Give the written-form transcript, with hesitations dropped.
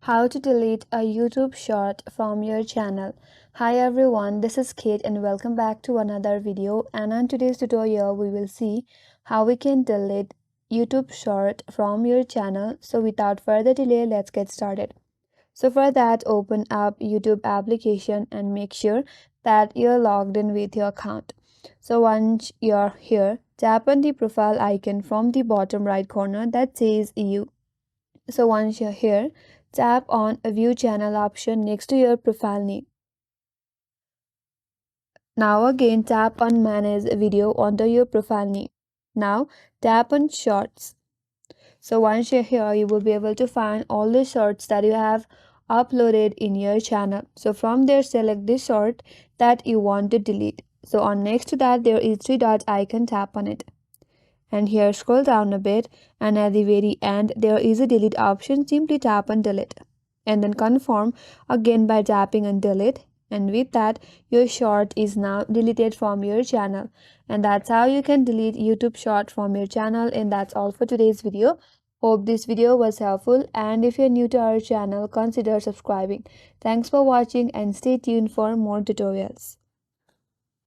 How to delete a YouTube short from your channel. Hi everyone, this is Kate and welcome back to another video, and on today's tutorial we will see how we can delete YouTube short from your channel. So without further delay, let's get started. So for that, open up YouTube application and make sure that you're logged in with your account. So once you're here, tap on the profile icon from the bottom right corner that says you. So once you're here, tap on a view channel option next to your profile name. Now again tap on manage video under your profile name. Now tap on shorts. So once you're here, you will be able to find all the shorts that you have uploaded in your channel. So from there, select the short that you want to delete. So on next to that, there is three dot icon, tap on it. And here scroll down a bit, and at the very end there is a delete option. Simply tap on delete and then confirm again by tapping on delete, and with that your short is now deleted from your channel. And that's how you can delete YouTube short from your channel. And that's all for today's video. Hope this video was helpful, and if you're new to our channel, consider subscribing. Thanks for watching and stay tuned for more tutorials.